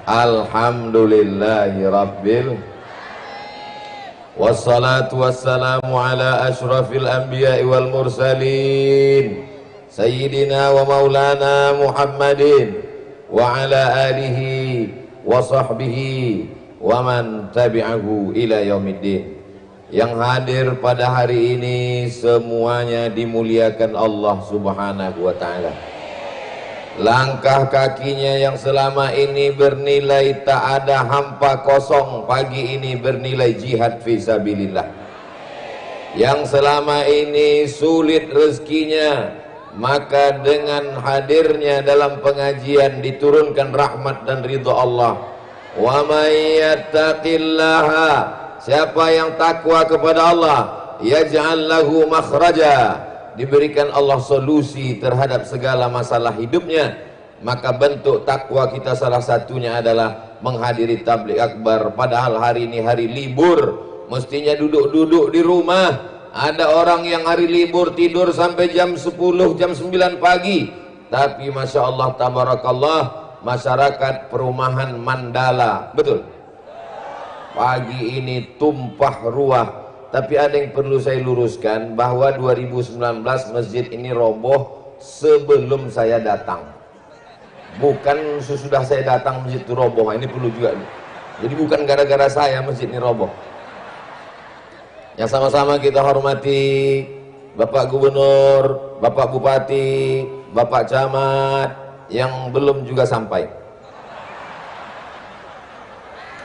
Alhamdulillahi Rabbil. Wassalatu wassalamu ala ashrafil anbiya'i wal mursalin Sayyidina wa maulana Muhammadin wa ala alihi wa sahbihi wa man tabi'ahu ila yaumiddin. Yang hadir pada hari ini semuanya dimuliakan Allah subhanahu wa ta'ala. Langkah kakinya yang selama ini bernilai tak ada hampa kosong, pagi ini bernilai jihad fisabilillah. Yang selama ini sulit rezekinya, maka dengan hadirnya dalam pengajian diturunkan rahmat dan ridha Allah. Wa may yattaqillaha, siapa yang takwa kepada Allah, yaj'al lahu makhraja, diberikan Allah solusi terhadap segala masalah hidupnya. Maka bentuk takwa kita salah satunya adalah menghadiri tabligh akbar, padahal hari ini hari libur, mestinya duduk-duduk di rumah. Ada orang yang hari libur tidur sampai jam 10, jam 9 pagi. Tapi Masya Allah, tabarakallah, masyarakat perumahan Mandala, betul, pagi ini tumpah ruah. Tapi ada yang perlu saya luruskan, bahwa 2019 masjid ini roboh sebelum saya datang, bukan sesudah saya datang masjid itu roboh. Ini perlu juga, jadi bukan gara-gara saya masjid ini roboh. Yang sama-sama kita hormati Bapak Gubernur, Bapak Bupati, Bapak Camat yang belum juga sampai.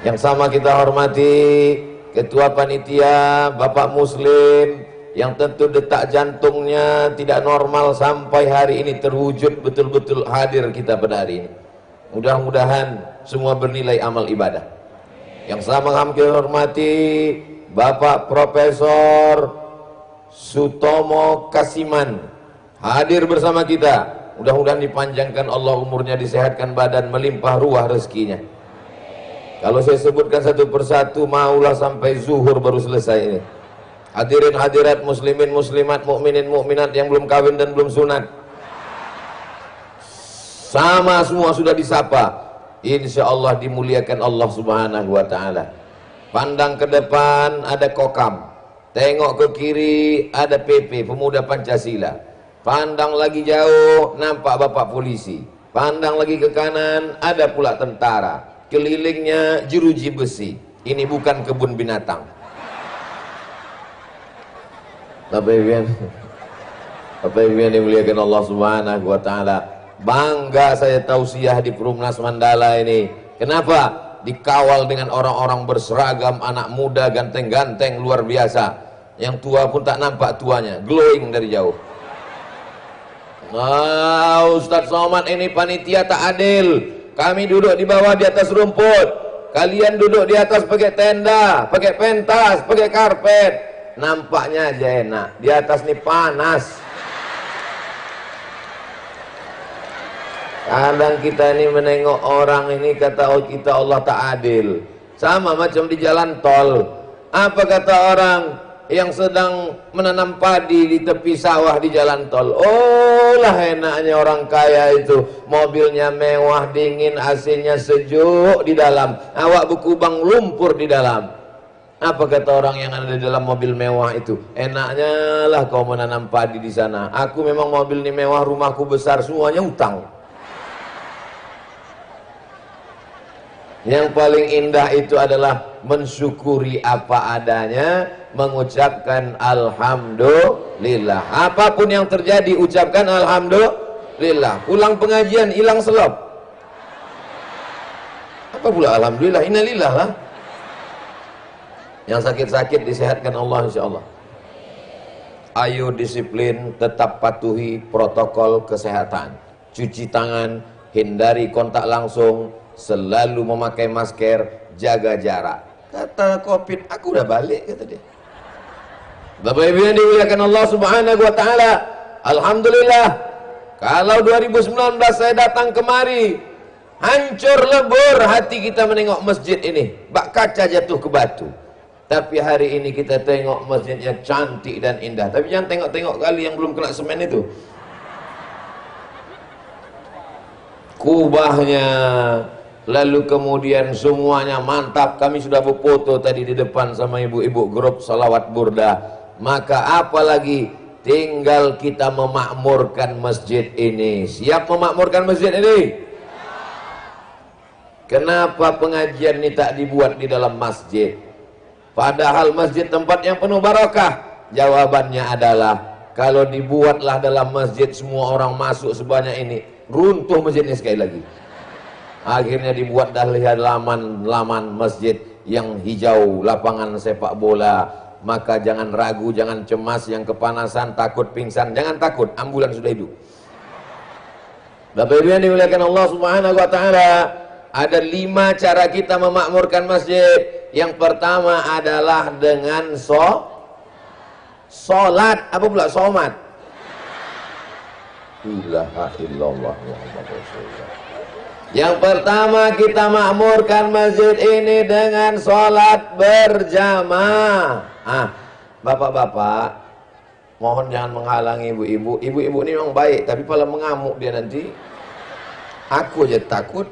Yang sama kita hormati Ketua Panitia, Bapak Muslim, yang tentu detak jantungnya tidak normal sampai hari ini terwujud betul-betul hadir kita pada hari ini. Mudah-mudahan semua bernilai amal ibadah. Yang sama kami hormati Bapak Profesor Sutomo Kasiman, hadir bersama kita. Mudah-mudahan dipanjangkan Allah umurnya, disehatkan badan, melimpah ruah rezekinya. Kalau saya sebutkan satu persatu, maulah sampai zuhur baru selesai ini. Hadirin hadirat, muslimin muslimat, mukminin mukminat yang belum kawin dan belum sunat, sama semua sudah disapa. Insya Allah dimuliakan Allah subhanahu wa ta'ala. Pandang ke depan ada Kokam, tengok ke kiri ada PP, Pemuda Pancasila. Pandang lagi jauh nampak Bapak Polisi. Pandang lagi ke kanan ada pula tentara. Kelilingnya jeruji besi. Ini bukan kebun binatang. Bapak Ibu yang dimuliakan Allah subhanahu wa ta'ala, bangga saya tausiah di Perumnas Mandala ini. Kenapa? Dikawal dengan orang-orang berseragam, anak muda ganteng-ganteng luar biasa. Yang tua pun tak nampak tuanya, glowing dari jauh. Nah, Ustadz Somad ini panitia tak adil. Kami duduk di bawah di atas rumput, kalian duduk di atas pakai tenda, pakai pentas, pakai karpet. Nampaknya aja enak, di atas nih panas. Kadang kita ini menengok orang ini, kata kita Allah tak adil. Sama macam di jalan tol. Apa kata orang yang sedang menanam padi di tepi sawah di jalan tol? Oh lah enaknya orang kaya itu, mobilnya mewah, dingin, AC-nya sejuk di dalam, awak berkubang lumpur di dalam. Apa kata orang yang ada di dalam mobil mewah itu? Enaknya lah kau menanam padi di sana. Aku memang mobil ini mewah, rumahku besar, semuanya utang. Yang paling indah itu adalah mensyukuri apa adanya, mengucapkan alhamdulillah. Apapun yang terjadi ucapkan alhamdulillah. Pulang pengajian hilang selop, apa pula alhamdulillah, innalillah lah. Yang sakit-sakit disehatkan Allah insyaallah. Ayo disiplin, tetap patuhi protokol kesehatan. Cuci tangan, hindari kontak langsung, selalu memakai masker, jaga jarak. Kata Covid, aku udah balik, kata dia. Bapak Ibu yang dimuliakan Allah subhanahu wa ta'ala, alhamdulillah, kalau 2019 saya datang kemari, hancur lebur hati kita menengok masjid ini, bak kaca jatuh ke batu. Tapi hari ini kita tengok masjidnya cantik dan indah. Tapi jangan tengok-tengok kali yang belum kena semen itu. Kubahnya, Lalu kemudian semuanya mantap, kami sudah berfoto tadi di depan sama ibu-ibu grup salawat burda. Maka apalagi tinggal kita memakmurkan masjid ini. Siap memakmurkan masjid ini? Kenapa pengajian ini tak dibuat di dalam masjid? Padahal masjid tempat yang penuh barakah. Jawabannya adalah, kalau dibuatlah dalam masjid, semua orang masuk sebanyak ini, runtuh masjid ini sekali lagi. Akhirnya dibuat dari laman masjid yang hijau, lapangan sepak bola. Maka jangan ragu, jangan cemas, yang kepanasan, takut pingsan, jangan takut, ambulan sudah hidup. Bapak Ibu yang dimuliakan Allah Subhanahu wa taala, ada 5 cara kita memakmurkan masjid. Yang pertama adalah dengan sholat. Apa pula somat? La ilaha illallah Muhammad Rasulullah. Yang pertama kita makmurkan masjid ini dengan sholat berjamaah. Bapak-bapak, mohon jangan menghalangi ibu-ibu. Ibu-ibu ini memang baik, tapi kalau mengamuk dia nanti, aku aja takut.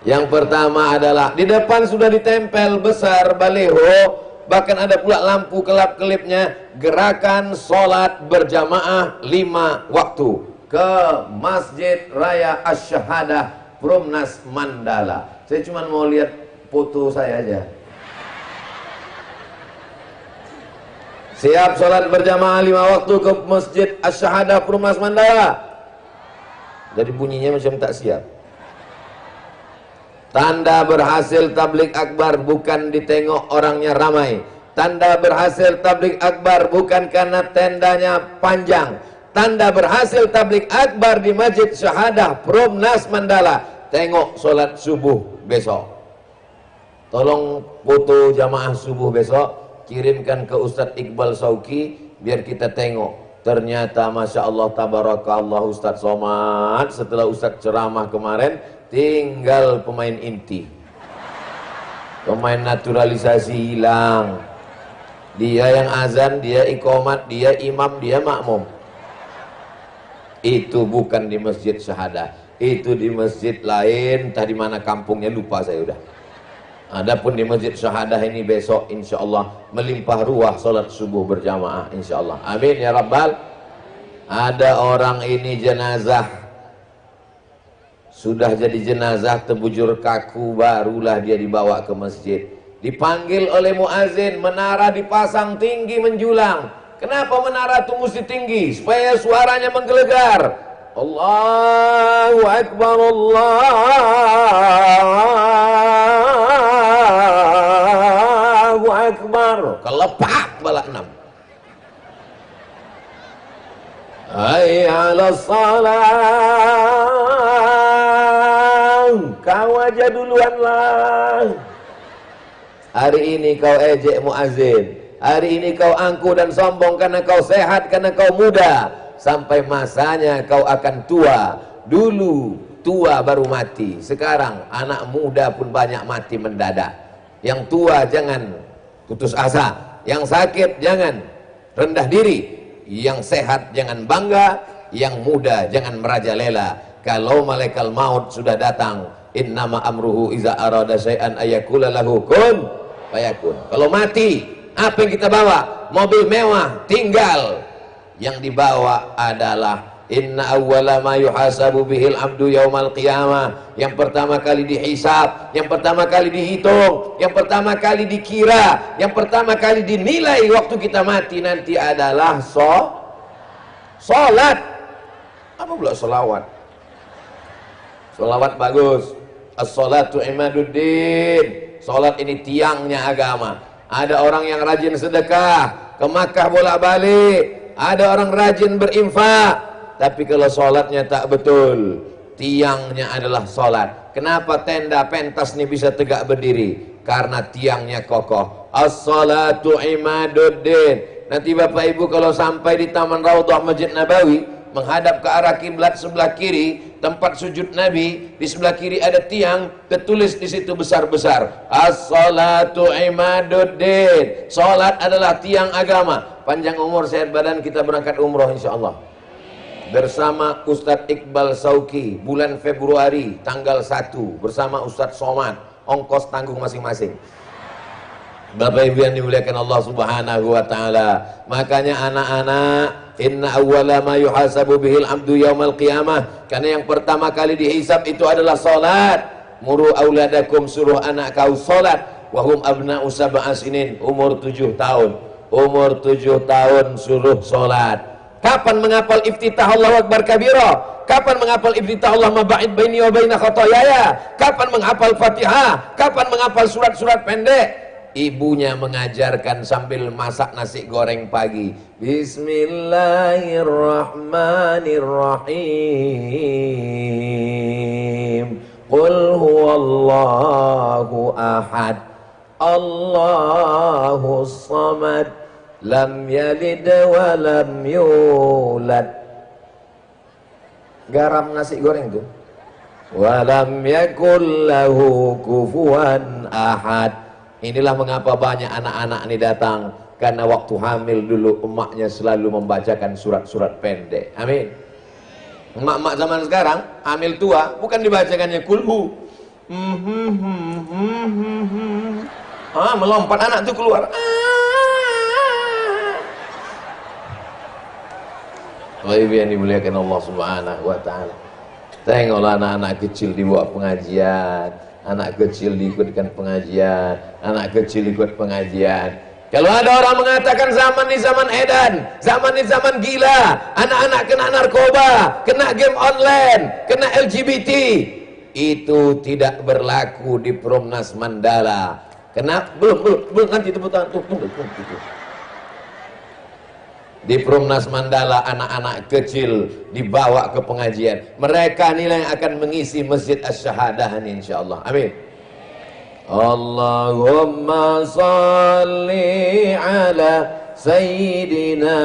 Yang pertama adalah, di depan sudah ditempel besar baliho, bahkan ada pula lampu kelap-kelipnya, gerakan sholat berjamaah 5 waktu ke Masjid Raya Asy-Syahadah Perumnas Mandala. Saya cuma mau lihat foto saya aja. Siap sholat berjamaah 5 waktu ke Masjid Asy-Syahadah Perumnas Mandala. Jadi bunyinya macam tak siap. Tanda berhasil tablik akbar bukan ditengok orangnya ramai. Tanda berhasil tablik akbar bukan karena tendanya panjang. Tanda berhasil tablik akbar di Masjid Syahadah Perumnas Mandala, tengok solat subuh besok. Tolong foto jamaah subuh besok, kirimkan ke Ustadz Iqbal Sauki biar kita tengok. Ternyata Masya Allah tabarakallah Ustadz Somad, setelah Ustadz ceramah kemarin, tinggal pemain inti, pemain naturalisasi hilang. Dia yang azan, dia iqomat, dia imam, dia makmum. Itu bukan di Masjid Syahadah, itu di masjid lain, tadi mana kampungnya lupa saya udah. Adapun di Masjid Syahadah ini besok insya Allah melimpah ruah solat subuh berjamaah insya Allah. Amin ya Rabbal. Ada orang ini jenazah, sudah jadi jenazah terbujur kaku, barulah dia dibawa ke masjid. Dipanggil oleh muazin, menara dipasang tinggi menjulang. Kenapa menara itu mesti tinggi? Supaya suaranya menggelegar. Allahu Akbar, Allahu Akbar. Kelepak balak 6. Hayya 'alas salah. Kau aja duluan lah. Hari ini kau ejek muazin. Hari ini kau angkuh dan sombong karena kau sehat, karena kau muda. Sampai masanya kau akan tua. Dulu tua baru mati. Sekarang anak muda pun banyak mati mendadak. Yang tua jangan putus asa. Yang sakit jangan rendah diri. Yang sehat jangan bangga. Yang muda jangan merajalela. Kalau malaikat maut sudah datang, innama amruhu iza arada syai'an ayakula lahu kun fayakun. Kalau mati, apa yang kita bawa? Mobil mewah tinggal. Yang dibawa adalah inna awwala ma yuhasabu bihil abdu yaumal qiyamah. Yang pertama kali dihisab, yang pertama kali dihitung, yang pertama kali dikira, yang pertama kali dinilai waktu kita mati nanti adalah sholat. Apa pula sholawat? Sholawat bagus. As-sholatu imaduddin. Sholat ini tiangnya agama. Ada orang yang rajin sedekah, ke Makkah bolak-balik. Ada orang rajin berinfak. Tapi kalau sholatnya tak betul, tiangnya adalah sholat. Kenapa tenda pentas ini bisa tegak berdiri? Karena tiangnya kokoh. As-salatu imaduddin. Nanti Bapak Ibu kalau sampai di Taman Raudhah Masjid Nabawi, menghadap ke arah kiblat sebelah kiri, tempat sujud Nabi, di sebelah kiri ada tiang, tertulis di situ besar-besar, as-salatu imaduddin. Salat adalah tiang agama. Panjang umur sehat badan, kita berangkat umroh insyaallah. bersama Ustadz Iqbal Sauki bulan Februari tanggal 1 bersama Ustadz Somad, ongkos tanggung masing-masing. Bapak Ibu yang dimuliakan Allah Subhanahu wa taala. Makanya anak-anak, inna awwala ma yuhasabu bihil abdu yaumal qiyamah, karena yang pertama kali dihisab itu adalah salat. Muru auladakum, suruh anak kau salat, wahum abna'u sab'a sinin, umur 7 tahun. Umur 7 tahun suruh salat. Kapan menghafal iftitah Allahu Akbar kabira? Kapan menghafal iftitah Allah maba'id baini wa baina khotoyaya? Kapan menghafal Fatihah? Kapan menghafal surat-surat pendek? Ibunya mengajarkan sambil masak nasi goreng pagi. Bismillahirrahmanirrahim. Qul huwallahu ahad, Allahus samad, lam yalid wa lam yulad. Garam nasi goreng tuh. Wa lam yakul lahu kufuwan ahad. Inilah mengapa banyak anak-anak ini datang, karena waktu hamil dulu emaknya selalu membacakan surat-surat pendek. Amin. Emak-emak zaman sekarang hamil tua bukan dibacakannya kulhu. Melompat anak tuh keluar. Ibu yang dimuliakan Allah Subhanahu wa taala. Tengoklah anak-anak kecil dibawa pengajian, anak kecil diikutkan pengajian, anak kecil ikut pengajian. Kalau ada orang mengatakan zaman ini zaman edan, zaman ini zaman gila, anak-anak kena narkoba, kena game online, kena LGBT, itu tidak berlaku di Perumnas Mandala. Kenapa? Belum nanti tepuk tangan. Di Perumnas Mandala anak-anak kecil dibawa ke pengajian. Mereka inilah yang akan mengisi Masjid Asy-Syahadah ini insyaallah. Amin. Allahumma salli ala sayyidina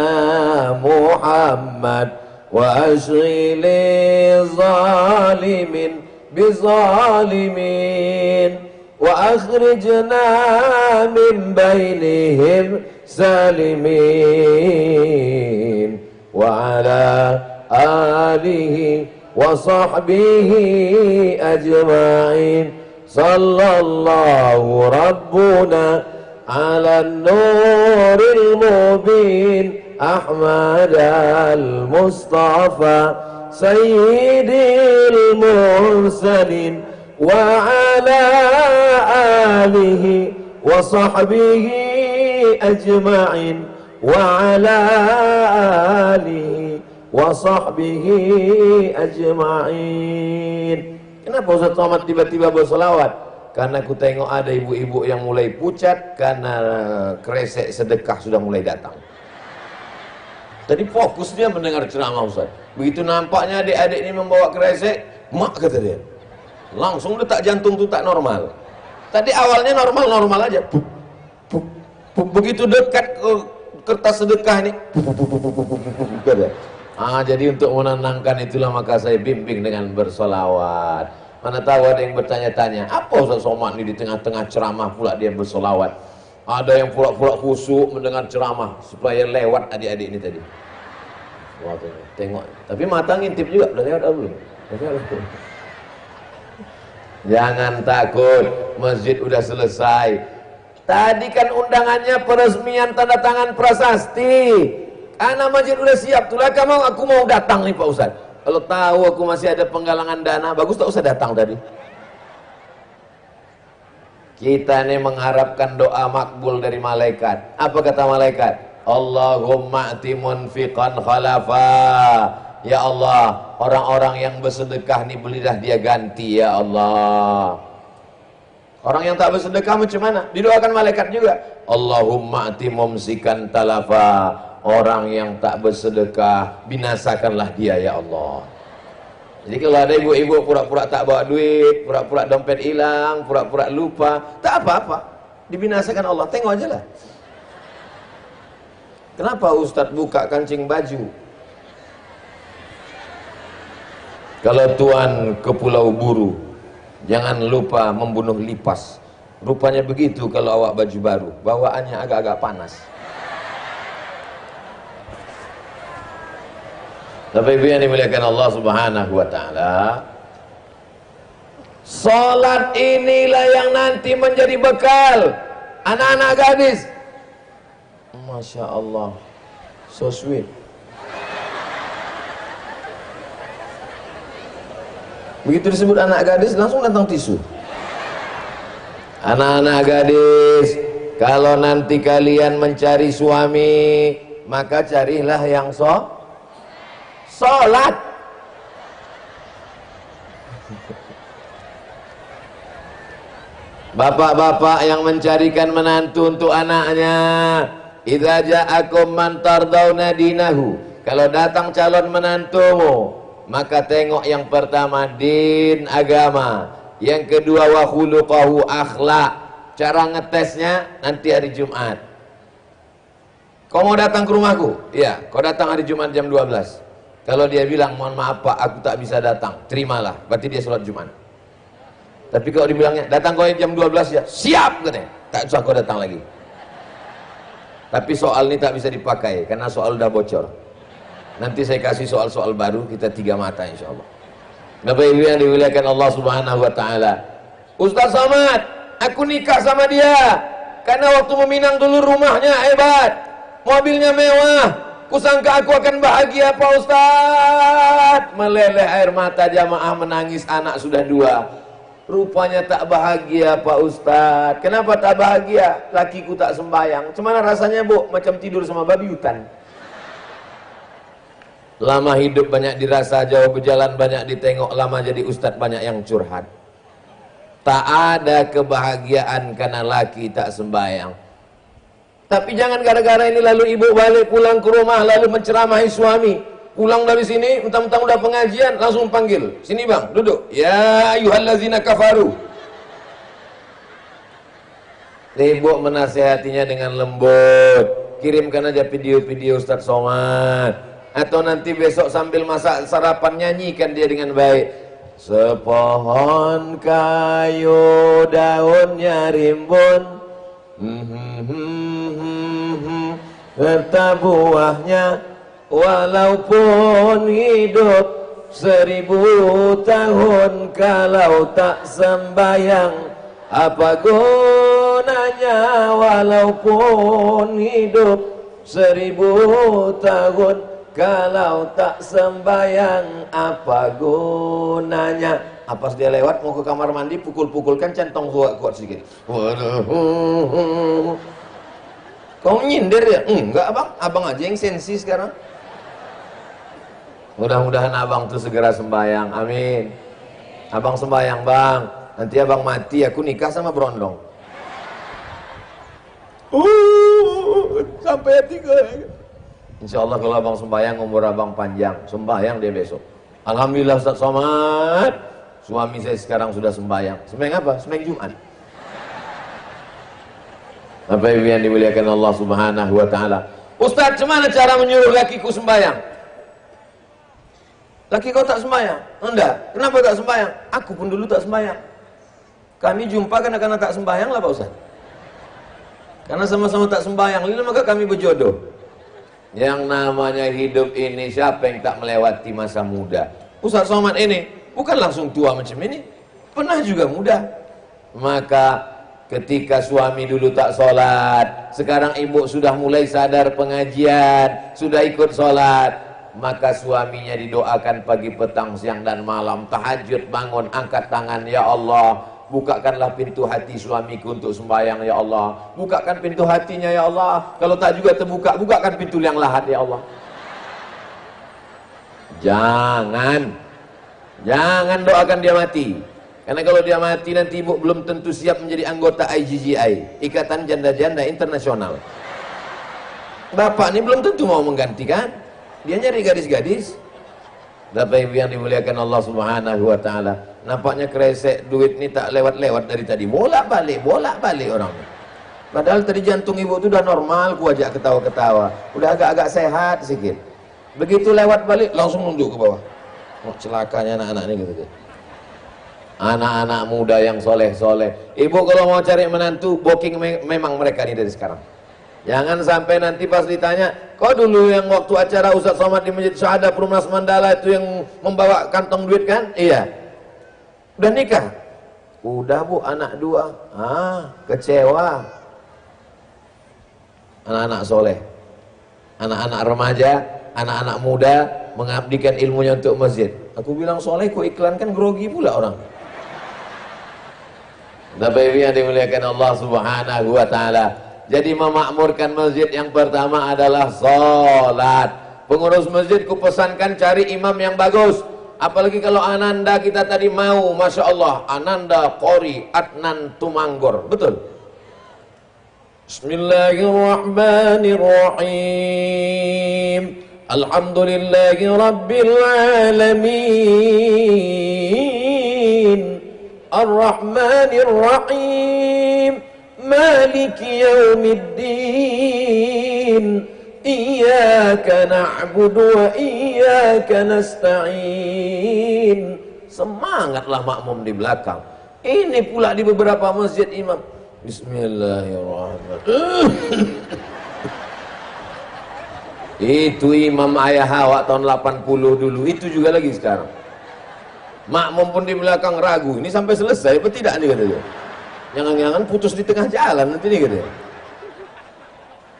Muhammad wa ashghili zalimin bizalimin wa akhrijna min bainihim salimin wa ala alihi wa sahbihi ajma'in. Sallallahu rabbuna ala nuril mubin Ahmad al-Mustafa sayyidil mursalin wa ala alihi wa sahbihi ajma'in wa ala alihi wa sahbihi ajma'in. Kenapa Ustaz Somad tiba-tiba bersolawat? Karena aku tengok ada ibu-ibu yang mulai pucat karena kresek sedekah sudah mulai datang. Tadi fokus dia mendengar ceramah Ustaz. Begitu nampaknya adik-adik ini membawa kresek, mak kata dia, langsung letak jantung tuh tak normal. Tadi awalnya normal-normal aja. Begitu dekat ke kertas sedekah ini, jadi untuk menenangkan itulah maka saya bimbing dengan bersolawat. Mana tahu ada yang bertanya-tanya, apa Ustaz Somad ini di tengah-tengah ceramah pula dia bersolawat? Ada yang pura-pura khusyuk mendengar ceramah supaya lewat adik-adik ini tadi. Wah, tengok. Tapi mata ngintip juga, udah lewat belum? Jangan takut, masjid udah selesai. Tadi kan undangannya peresmian tanda tangan prasasti. Anak masjid udah siap tuh lah, aku mau datang nih Pak Ustaz. Kalau tahu aku masih ada penggalangan dana, bagus tak usah datang tadi. Kita nih mengharapkan doa makbul dari malaikat. Apa kata malaikat? Allahumma ati munfiqan khalafa. Ya Allah, orang-orang yang bersedekah nih belilah dia ganti ya Allah. Orang yang tak bersedekah macam mana? Didoakan malaikat juga. Allahumma ati mumsikan talafa. Orang yang tak bersedekah, binasakanlah dia ya Allah. Jadi kalau ada ibu-ibu pura-pura tak bawa duit, pura-pura dompet hilang, pura-pura lupa, tak apa-apa, dibinasakan Allah. Tengok aja lah. Kenapa Ustadz buka kancing baju? Kalau tuan ke Pulau Buru, jangan lupa membunuh lipas. Rupanya begitu kalau awak baju baru, bawaannya agak-agak panas. Bapak Ibu yang dimuliakan Allah Subhanahu wa taala, salat inilah yang nanti menjadi bekal anak-anak gadis. Masya Allah, so sweet. Begitu disebut anak gadis langsung datang tisu. Anak-anak gadis, kalau nanti kalian mencari suami, maka carilah yang sholat. Bapak-bapak yang mencarikan menantu untuk anaknya, idza ja'akum man tardawna dinahu, kalau datang calon menantumu, maka tengok yang pertama din, agama, yang kedua wa khuluquhu, akhlak. Cara ngetesnya nanti hari Jumat. Kau mau datang ke rumahku? Iya, kau datang hari Jumat jam 12. Kalau dia bilang mohon maaf Pak, aku tak bisa datang, terimalah, berarti dia sholat Jumat. Tapi kalau dibilangnya datang kau jam 12 ya, siap katanya, tak usah kau datang lagi. Tapi soal ini tak bisa dipakai karena soal udah bocor. Nanti saya kasih soal-soal baru, kita 3 mata insya Allah. Bapak Ibu yang dimuliakan Allah Subhanahu wa taala, Ustaz Somad, aku nikah sama dia karena waktu meminang dulu rumahnya hebat, mobilnya mewah, kusangka aku akan bahagia Pak Ustaz. Meleleh air mata jamaah, menangis, anak sudah 2. Rupanya tak bahagia Pak Ustaz. Kenapa tak bahagia? Lakiku tak sembahyang. Cemana rasanya Bu? Macam tidur sama babi hutan. Lama hidup banyak dirasa, jauh berjalan banyak ditengok, lama jadi ustadz banyak yang curhat. Tak ada kebahagiaan karena laki tak sembahyang. Tapi jangan gara-gara ini lalu ibu balik pulang ke rumah lalu menceramahi suami. Pulang dari sini, mentang-mentang udah pengajian, langsung panggil. Sini bang, duduk. Ya ayyuhallazina kafaru. Ibu menasehatinya dengan lembut. Kirimkan aja video-video Ustaz Somad. Atau nanti besok sambil masak sarapan nyanyikan dia dengan baik. Sepohon kayu daunnya rimbun, serta buahnya walaupun hidup 1000 tahun, kalau tak sembayang apa gunanya? Walaupun hidup 1000 tahun, kalau tak sembayang apa gunanya? Pas dia lewat mau ke kamar mandi, pukul-pukulkan centong kuat sedikit. Kau nyindir ya? Enggak abang, abang aja yang sensi sekarang. Mudah-mudahan abang tuh segera sembahyang, amin. Abang sembahyang bang, nanti abang mati aku nikah sama berondong. Sampai 3. Insya Allah kalau abang sembahyang umur abang panjang, sembahyang dia besok. Alhamdulillah Ustaz Somad, suami saya sekarang sudah sembahyang. Sembahyang apa? Sembahyang Jumat. Bapak Ibu yang dimuliakan Allah Subhanahu wa taala. Ustaz, gimana cara menyuruh lakiku sembahyang? Laki kau tak sembahyang? Enggak. Kenapa tak sembahyang? Aku pun dulu tak sembahyang. Kami jumpa karena tak sembahyang lah Pak Ustaz. Karena sama-sama tak sembahyang, maka kami berjodoh. Yang namanya hidup ini, siapa yang tak melewati masa muda? Ustaz Somad ini bukan langsung tua macam ini, pernah juga muda. Maka ketika suami dulu tak sholat, sekarang ibu sudah mulai sadar pengajian, sudah ikut sholat, maka suaminya didoakan pagi, petang, siang dan malam, tahajud, bangun, angkat tangan, ya Allah, bukakanlah pintu hati suamiku untuk sembahyang, ya Allah, bukakan pintu hatinya, ya Allah, kalau tak juga terbuka, bukakan pintu yang lahat, ya Allah. Jangan doakan dia mati, karena kalau dia mati nanti ibu belum tentu siap menjadi anggota IGGI, Ikatan Janda-Janda Internasional. Bapak ini belum tentu mau menggantikan, dia nyari gadis-gadis. Bapak Ibu yang dimuliakan Allah Subhanahu wa taala, nampaknya kresek duit ini tak lewat-lewat dari tadi, bolak-balik orangnya. Padahal tadi jantung ibu itu udah normal, ku ajak ketawa-ketawa, udah agak-agak sehat sedikit. Begitu lewat balik langsung nunduk ke bawah. Oh, celakanya anak-anak ini gitu. Anak-anak muda yang soleh-soleh. Ibu kalau mau cari menantu, booking memang mereka ini dari sekarang. Jangan sampai nanti pas ditanya, kok dulu yang waktu acara Ustaz Somad di Masjid Syahada Perumnas Mandala itu yang membawa kantong duit kan? Iya. Udah nikah? Udah bu, anak 2. Kecewa. Anak-anak soleh, anak-anak remaja, anak-anak muda mengabdikan ilmunya untuk masjid. Aku bilang soleh, kok iklan kan grogi pula orang. Bapak Ibu yang dimuliakan Allah Subhanahu wa Ta'ala. Jadi memakmurkan masjid yang pertama adalah sholat. Pengurus masjid ku pesankan cari imam yang bagus. Apalagi kalau Ananda kita tadi mau, Masya Allah, Ananda Qori Adnan Tumanggor. Betul? Bismillahirrahmanirrahim. Alhamdulillahi Rabbil Alamin, Ar-Rahmanir-Rahim, Maliki Yawmiddin, Iyyaka na'budu wa iyyaka nasta'in. Semangatlah makmum di belakang. Ini pula di beberapa masjid imam Bismillahirrahmanirrahim. Itu imam ayah Hawa tahun 80 dulu, itu juga lagi sekarang. Makmum pun di belakang ragu, ini sampai selesai apa tidak nih katanya. Jangan-jangan putus di tengah jalan nanti nih katanya.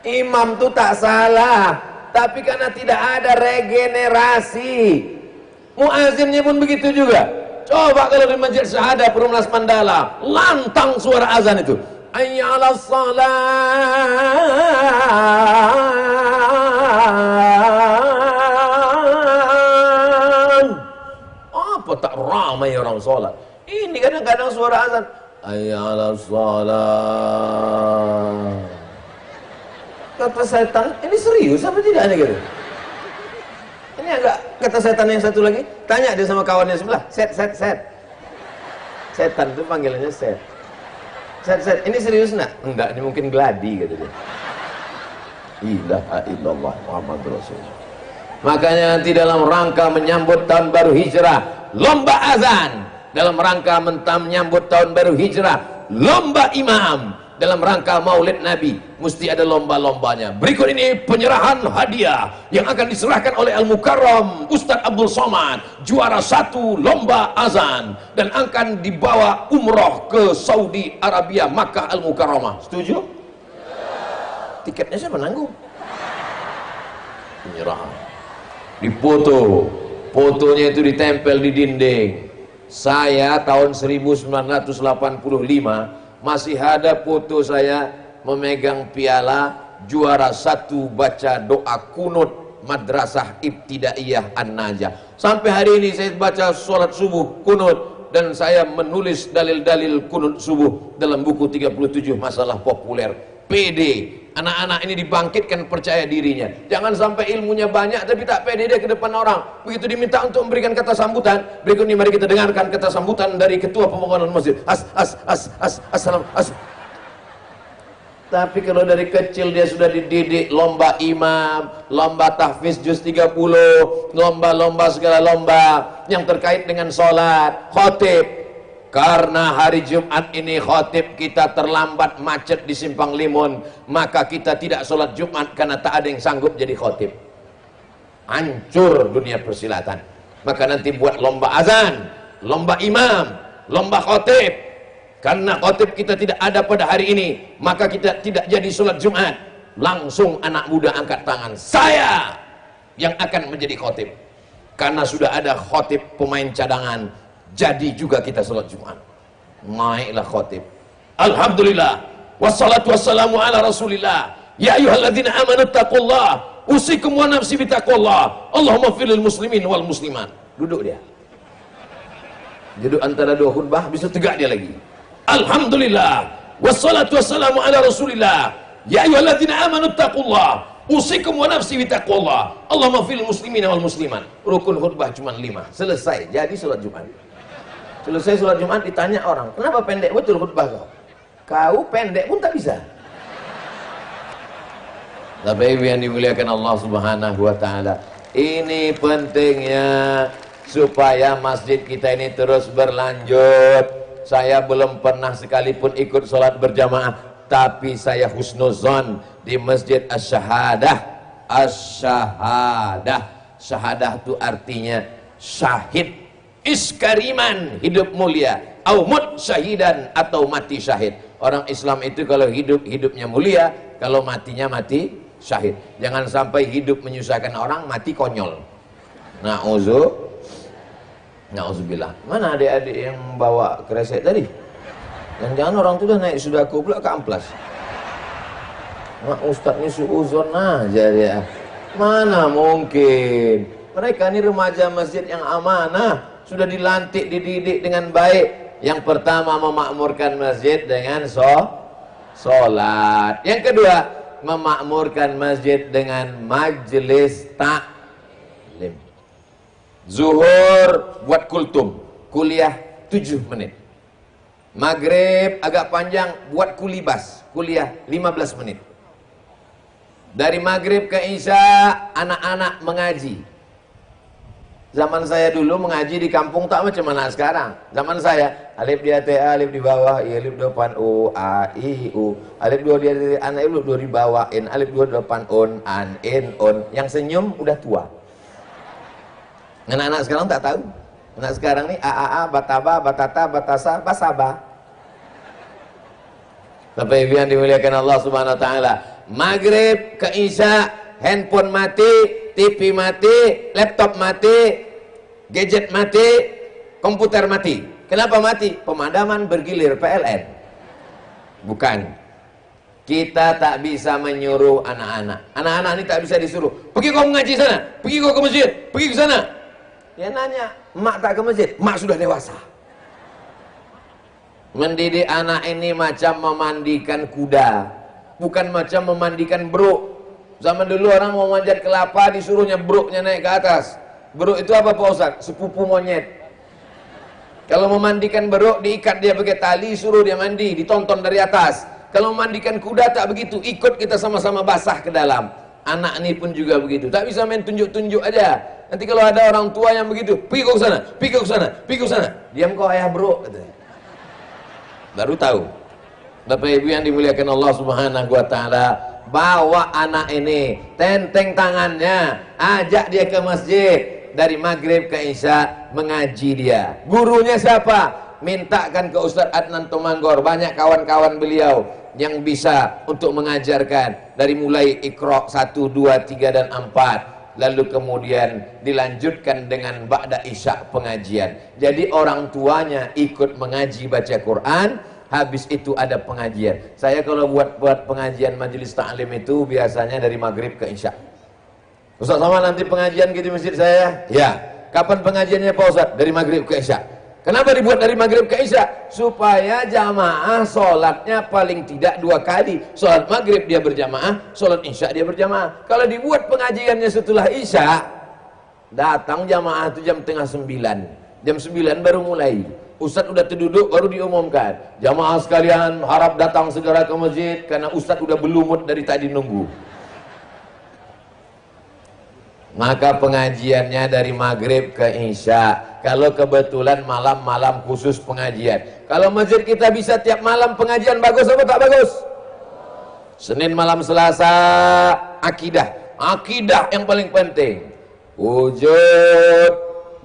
Imam tuh tak salah, tapi karena tidak ada regenerasi. Muazzinnya pun begitu juga. Coba kalau di Masjid Syahada Perumnas Mandala, lantang suara azan itu. Ayyalas salat. Apa tak ramai orang sholat. Ini kadang-kadang suara azan. Ayyalas salat. Kata setan, ini serius apa tidak nih gitu? Ini agak kata setan yang satu lagi. Tanya dia sama kawannya sebelah. Set. Setan itu panggilannya set. Set. Ini serius nak? Enggak, ini mungkin gladi gitu dia. Ilaha illallah Muhammad Rasulullah. Makanya nanti dalam rangka menyambut tahun baru hijrah, lomba azan. Dalam rangka menyambut tahun baru hijrah, lomba imam. Dalam rangka maulid Nabi, mesti ada lomba-lombanya. Berikut ini penyerahan hadiah yang akan diserahkan oleh Al-Mukarram Ustadz Abdul Somad, juara 1 lomba azan, dan akan dibawa umroh ke Saudi Arabia, Makkah Al-Mukarramah. Setuju? Tiketnya siapa nanggung? Penyerahan. Dipoto, fotonya itu ditempel di dinding. Saya tahun 1985 masih ada foto saya memegang piala juara 1 baca doa kunut Madrasah Ibtidaiyah An-Najah. Sampai hari ini saya baca sholat subuh kunut, dan saya menulis dalil-dalil kunut subuh dalam buku 37 masalah populer. PD, anak-anak ini dibangkitkan percaya dirinya. Jangan sampai ilmunya banyak tapi tak pede dia ke depan orang. Begitu diminta untuk memberikan kata sambutan, berikut ini mari kita dengarkan kata sambutan dari ketua pembangunan masjid. Assalam. Tapi kalau dari kecil dia sudah dididik lomba imam, lomba tahfiz juz 30, lomba-lomba segala lomba yang terkait dengan sholat, khotib. Karena hari Jumat ini khotib kita terlambat, macet di Simpang Limun, maka kita tidak sholat Jumat karena tak ada yang sanggup jadi khotib. Hancur dunia persilatan. Maka nanti buat lomba azan, lomba imam, lomba khotib. Karena khotib kita tidak ada pada hari ini, maka kita tidak jadi sholat Jumat. Langsung anak muda angkat tangan, saya yang akan menjadi khotib. Karena sudah ada khotib pemain cadangan, jadi juga kita sholat Jumat. Naiklah khotib. Alhamdulillah, wassalatu wassalamu ala rasulillah. Ya ayyuhalladzina amanu taqullah, usikum wa nafsi bitaqullah. Allahumma firil muslimin wal muslimat. Duduk dia. Duduk antara dua khutbah, bisa tegak dia lagi. Alhamdulillah, wassalatu wassalamu ala rasulillah. Ya ayyuhalladzina amanu taqullah, usikum wa nafsi bitaqullah. Allahumma firil muslimin wal muslimat. Rukun khutbah cuma 5. Selesai, jadi sholat Jumat. Selesai sholat Jumat ditanya orang, kenapa pendek betul khutbah kau? Kau pendek pun tak bisa. Bapak Ibu yang dimuliakan Allah Subhanahu wa Ta'ala, ini pentingnya supaya masjid kita ini terus berlanjut. Saya belum pernah sekalipun ikut sholat berjamaah. tapi saya husnuzon di Masjid Asy-Syahadah. Asy-Syahadah, syahadah itu artinya syahid, iskariman, hidup mulia, aumut syahidan, atau mati syahid. Orang Islam itu kalau hidup, hidupnya mulia, kalau matinya mati syahid. Jangan sampai hidup menyusahkan orang, mati konyol. Na'udzubillah. Mana adik-adik yang bawa kresek tadi? Jangan-jangan orang itu udah naik sudah pula ke amplas. Mak ustadznya suuzon aja dia. Mana mungkin. Mereka ini remaja masjid yang amanah, sudah dilantik, dididik dengan baik. Yang pertama memakmurkan masjid dengan sholat. Yang kedua memakmurkan masjid dengan majelis taklim. Zuhur buat kultum, kuliah 7 menit. Maghrib agak panjang, buat kulibas, kuliah 15 menit. Dari maghrib ke isya anak-anak mengaji. Zaman saya dulu mengaji di kampung tak macam mana sekarang. Zaman saya alif di atas, alif di bawah, i, alif depan u, a, i, u, alif dua di atas, anak alif dua di bawah, in, alif dua depan on, an, in, on. Yang senyum udah tua. Anak-anak sekarang tak tahu. Anak sekarang nih a, bataba, batata, batasa, basaba. Bapak Ibu yang dimuliakan Allah Subhanahu wa taala. Maghrib ke isya, handphone mati, TV mati, laptop mati, gadget mati, komputer mati. Kenapa mati? Pemadaman bergilir PLN. Bukan. Kita tak bisa menyuruh anak-anak. Anak-anak ini tak bisa disuruh. Pergi kau mengaji sana, pergi kau ke masjid, pergi ke sana. Dia nanya, mak tak ke masjid? Mak sudah dewasa. Mendidik anak ini macam memandikan kuda, bukan macam memandikan beruk. Zaman dulu orang mau manjat kelapa, disuruhnya beruknya naik ke atas. Beruk itu apa Pak Ustaz? Sepupu monyet. Kalau memandikan beruk, diikat dia pakai tali, suruh dia mandi, ditonton dari atas. Kalau memandikan kuda tak begitu, ikut kita sama-sama basah ke dalam. Anak ini pun juga begitu, tak bisa main tunjuk-tunjuk aja. Nanti kalau ada orang tua yang begitu, pergi kau ke sana, pergi kau ke sana, pergi kau ke sana. Diam kau ayah beruk, katanya. Baru tahu. Bapak Ibu yang dimuliakan Allah Subhanahu wa taala, bawa anak ini, tenteng tangannya, ajak dia ke masjid, dari maghrib ke isya mengaji dia. Gurunya siapa? Mintakan ke Ustadz Adnan Tumanggor, banyak kawan-kawan beliau yang bisa untuk mengajarkan dari mulai Iqra 1, 2, 3 dan 4. Lalu kemudian dilanjutkan dengan ba'da isya pengajian. Jadi orang tuanya ikut mengaji baca Quran, habis itu ada pengajian. Saya kalau buat pengajian majelis taklim itu biasanya dari maghrib ke isya. Ustaz sama nanti pengajian gitu di masjid saya? Ya. Kapan pengajiannya Pak Ustaz? Dari maghrib ke isya. Kenapa dibuat dari maghrib ke isya? Supaya jamaah sholatnya paling tidak 2 kali. Sholat maghrib dia berjamaah, sholat isya dia berjamaah. Kalau dibuat pengajiannya setelah isya, datang jamaah itu jam tengah 9. Jam 9 baru mulai. Ustadz udah terduduk baru diumumkan. Jamaah sekalian harap datang segera ke masjid karena Ustadz udah belumut dari tadi nunggu. Maka pengajiannya dari maghrib ke isya. Kalau kebetulan malam-malam khusus pengajian. Kalau masjid kita bisa tiap malam pengajian, bagus apa tak bagus? Senin malam Selasa akidah. Akidah yang paling penting. Wujud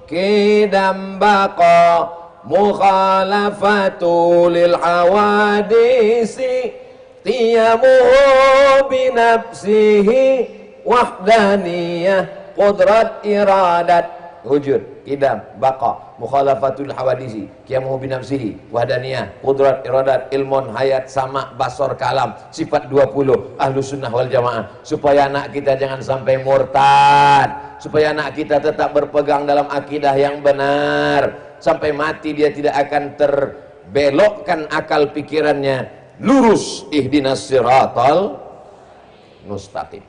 kidam baqa mukhalafatu lil hawadisi tiyamuhu binafsihi wahdaniyah qudrat iradat. Wujud, idam, baqa, mukhalafatul hawadisi, qiyamuhu binafsihi, wahdaniyah, qudrat, iradat, ilmun, hayat, sama, basor, kalam, sifat 20, ahlus sunnah wal jamaah. Supaya anak kita jangan sampai murtad, supaya anak kita tetap berpegang dalam akidah yang benar, sampai mati dia tidak akan terbelokkan akal pikirannya, lurus, ihdinas siratal mustaqim.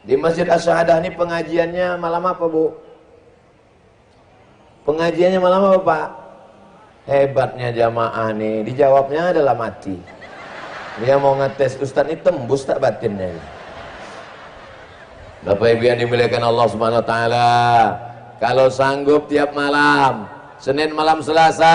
Di Masjid Asy-Syahadah ini pengajiannya malam apa Bu? Pengajiannya malam apa Pak? Hebatnya jamaah nih, dijawabnya adalah mati. Dia mau ngetes Ustadz ini tembus tak batinnya. Bapak Ibu yang dimuliakan Allah Subhanahu wa taala, kalau sanggup tiap malam, Senin malam Selasa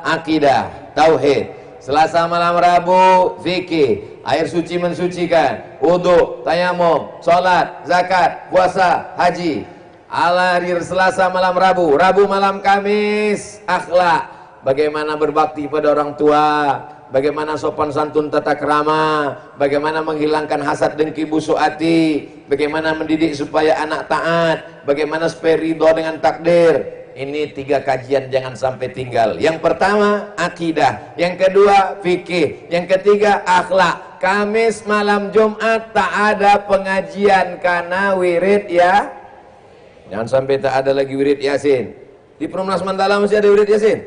akidah, tauhid, Selasa malam Rabu fikih, air suci mensucikan, wudu, tayamum, sholat, zakat, puasa, haji. Hari Selasa malam Rabu, Rabu malam Kamis akhlak, bagaimana berbakti pada orang tua, bagaimana sopan santun tata krama, bagaimana menghilangkan hasad dengki busuk hati, bagaimana mendidik supaya anak taat, bagaimana supaya ridho dengan takdir. Ini 3 kajian jangan sampai tinggal. Yang pertama akidah, yang kedua fikih, yang ketiga akhlak. Kamis malam Jumat tak ada pengajian karena wirid ya. Jangan sampai tak ada lagi wirid Yasin. Di Perumnas Mandala masih ada wirid Yasin?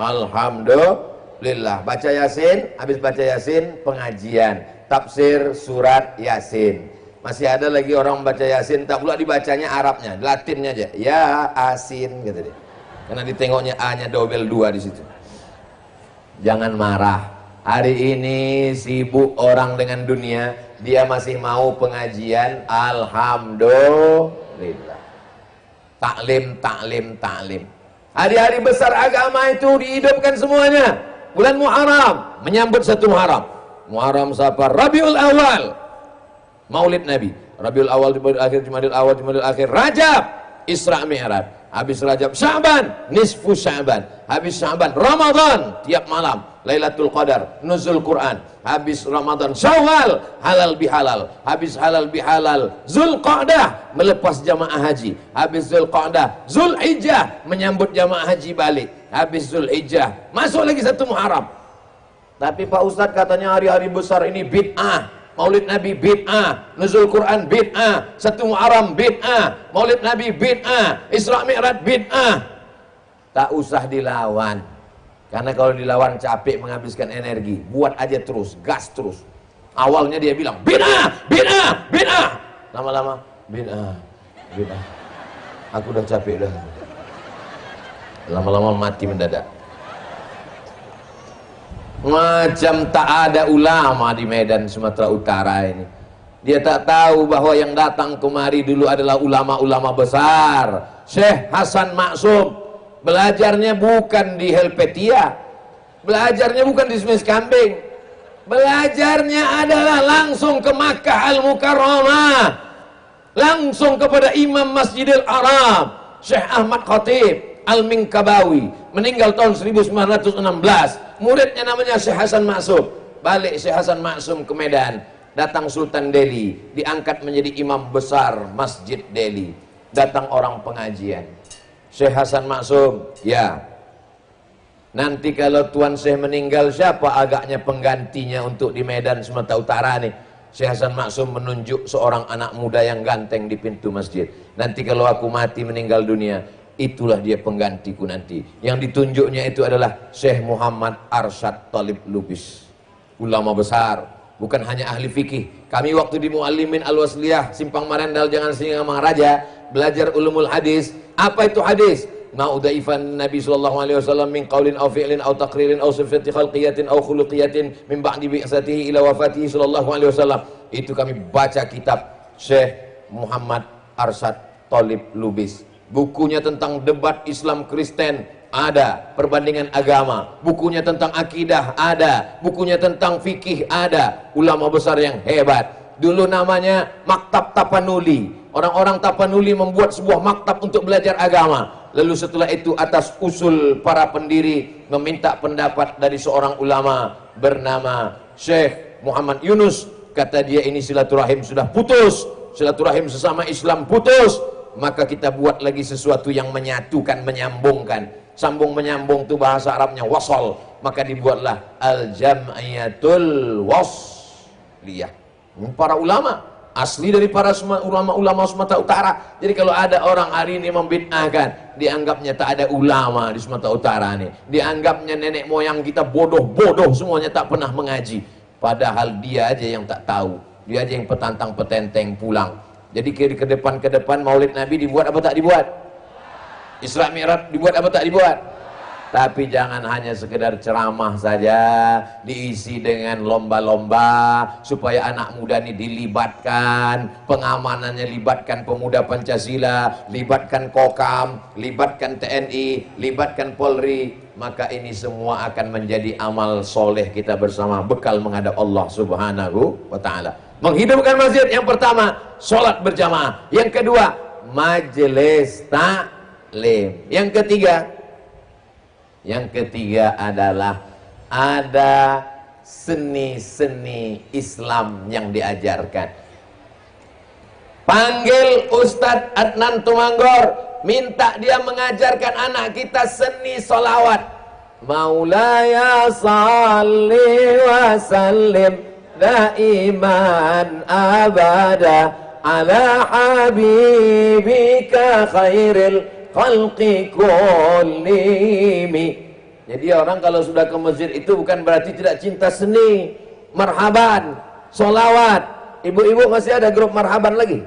Alhamdulillah. Baca Yasin, habis baca Yasin pengajian, tafsir surat Yasin. Masih ada lagi orang baca Yasin, tak pula dibacanya Arabnya, Latinnya aja. Ya asin gitu deh. Karena ditengoknya A-nya double 2 di situ. Jangan marah. Hari ini sibuk orang dengan dunia, dia masih mau pengajian. Alhamdulillah. Taklim. Hari-hari besar agama itu dihidupkan semuanya. Bulan Muharram menyambut 1 Muharram. Muharram siapa? Rabiul Awal. Maulid Nabi, Rabiul Awal, Jumadil Akhir, Jumadil Awal, Jumadil Akhir, Rajab, Isra Mi'raj, habis Rajab, Sya'ban, nisfu Sya'ban, habis Sya'ban, Ramadan, tiap malam, Lailatul Qadar, nuzul Quran, habis Ramadan, Syawal, halal bihalal, habis halal bihalal, Zulqa'dah, melepas jamaah haji, habis Zulqa'dah, Zulhijjah, menyambut jamaah haji balik, habis Zulhijjah, masuk lagi 1 Muharram. Tapi Pak Ustadz katanya hari-hari besar ini bid'ah. Maulid Nabi bid'ah, nuzul Quran bid'ah, 1 Muharram bid'ah, Maulid Nabi bid'ah, Isra Mi'raj bid'ah. Tak usah dilawan. Karena kalau dilawan capek menghabiskan energi. Buat aja terus, gas terus. Awalnya dia bilang bid'ah. Lama-lama bid'ah. Aku udah capek dah. Lama-lama mati mendadak. Macam tak ada ulama di Medan Sumatera Utara ini. Dia tak tahu bahwa yang datang kemari dulu adalah ulama-ulama besar. Syekh Hasan Maksum belajarnya bukan di Helvetia, belajarnya bukan di Semis Kambing, belajarnya adalah langsung ke Makkah Al-Mukarramah, langsung kepada Imam Masjidil Haram Syekh Ahmad Khatib Al-Minkabawi, meninggal tahun 1916. Muridnya namanya Syekh Hasan Maksum. Balik Syekh Hasan Maksum ke Medan, datang Sultan Delhi, diangkat menjadi imam besar Masjid Delhi. Datang orang pengajian, Syekh Hasan Maksum, ya, nanti kalau Tuan Syekh meninggal, siapa agaknya penggantinya untuk di Medan Sumatera Utara nih? Syekh Hasan Maksum menunjuk seorang anak muda yang ganteng di pintu masjid. Nanti kalau aku mati meninggal dunia, itulah dia penggantiku nanti. Yang ditunjuknya itu adalah Syekh Muhammad Arsyad Talib Lubis, ulama besar, bukan hanya ahli fikih. Kami waktu di Muallimin Al-Wasliyah Simpang Marendal Jangan Singamangaraja belajar ulumul hadis. Apa itu hadis? Ma'udaifan Nabi sallallahu alaihi wasallam min qaulin aw fi'lin aw taqririn aw sifati khalqiyatin aw khuluqiyatin min ba'di bi'satihi ila wafatihi sallallahu alaihi wasallam. Itu kami baca kitab Syekh Muhammad Arsyad Talib Lubis. Bukunya tentang debat Islam Kristen ada, perbandingan agama. Bukunya tentang akidah ada, bukunya tentang fikih ada. Ulama besar yang hebat. Dulu namanya Maktab Tapanuli. Orang-orang Tapanuli membuat sebuah maktab untuk belajar agama. Lalu setelah itu atas usul para pendiri meminta pendapat dari seorang ulama bernama Syekh Muhammad Yunus. Kata dia, ini silaturahim sudah putus, silaturahim sesama Islam putus, maka kita buat lagi sesuatu yang menyatukan, menyambungkan. Sambung menyambung itu bahasa Arabnya wasol. Maka dibuatlah Al-Jam'iyatul Wasliyah. Para ulama asli dari para ulama-ulama Sumatera Utara. Jadi kalau ada orang hari ini membid'ahkan, dianggapnya tak ada ulama di Sumatera Utara nih. Dianggapnya nenek moyang kita bodoh-bodoh semuanya, tak pernah mengaji. Padahal dia aja yang tak tahu. Dia aja yang petantang petenteng pulang. Jadi ke depan Maulid Nabi dibuat apa tak dibuat? Isra Mi'raj dibuat apa tak dibuat? Tapi jangan hanya sekedar ceramah saja, diisi dengan lomba-lomba supaya anak muda ini dilibatkan, pengamanannya libatkan pemuda Pancasila, libatkan Kokam, libatkan TNI, libatkan Polri. maka ini semua akan menjadi amal soleh kita bersama, bekal menghadap Allah Subhanahu wa ta'ala. Menghidupkan masjid yang pertama, sholat berjamaah. Yang kedua, majelis taklim. Yang ketiga adalah ada seni-seni Islam yang diajarkan. Panggil Ustadz Adnan Tumanggor, minta dia mengajarkan anak kita seni solawat. Maulaya salli wa sallim daiman abada ala habibika khairil khalqi kullimi. Jadi orang kalau sudah ke masjid itu bukan berarti tidak cinta seni. Marhaban, solawat. Ibu-ibu masih ada grup marhaban lagi?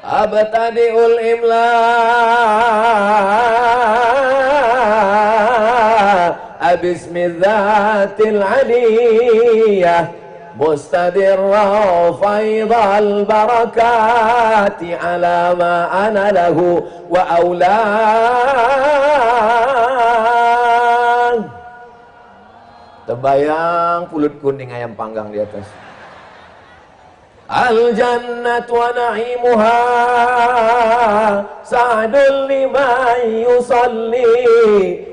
Abtadi'ul imla bismidzatil aliyah mustadirra faidal barakati ala ma ana lahu wa aulang. Terbayang pulut kuning ayam panggang di atas. Al-jannatu wa na'imuha sa'dul liman yusalli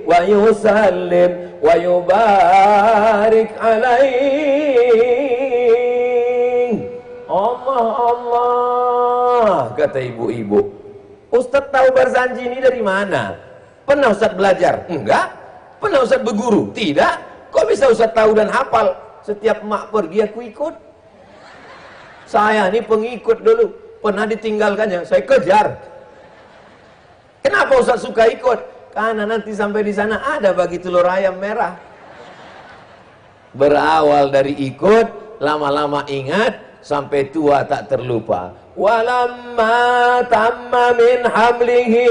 wa yusallim wa yubarik alaih. Allah Allah, kata ibu-ibu. Ustadz tahu Barzanji ini dari mana? Pernah Ustadz belajar? Enggak. Pernah Ustadz berguru? Tidak. Kok bisa Ustadz tahu dan hafal? Setiap mak pergi aku ikut. Saya ini pengikut dulu, pernah ditinggalkannya, saya kejar. Kenapa Ustaz suka ikut? Karena nanti sampai di sana ada bagi telur ayam merah. Berawal dari ikut, lama-lama ingat, sampai tua tak terlupa. Walamma tamma min hamlihi